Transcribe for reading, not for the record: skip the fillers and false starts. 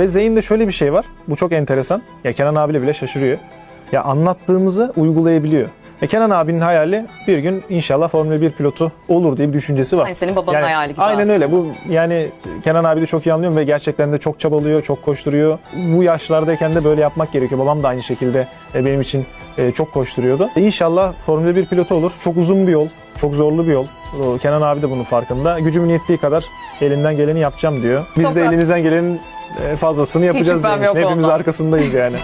Ve Zeyn'de şöyle bir şey var. Bu çok enteresan. Ya Kenan abiyle bile şaşırıyor. Ya anlattığımızı uygulayabiliyor. Kenan abinin hayali bir gün inşallah Formula 1 pilotu olur diye bir düşüncesi var. Yani senin babanın hayali gibi Aynen aslında. öyle. Bu yani Kenan abi de çok iyi anlıyorum ve gerçekten de çok çabalıyor, çok koşturuyor. Bu yaşlardayken de böyle yapmak gerekiyor. Babam da aynı şekilde benim için çok koşturuyordu. İnşallah Formula 1 pilotu olur. Çok uzun bir yol, çok zorlu bir yol. Kenan abi de bunun farkında. Gücümün yettiği kadar elimden geleni yapacağım diyor. Biz de elimizden gelenin fazlasını yapacağız. şüphem Yani. yok Hepimiz ondan. arkasındayız yani.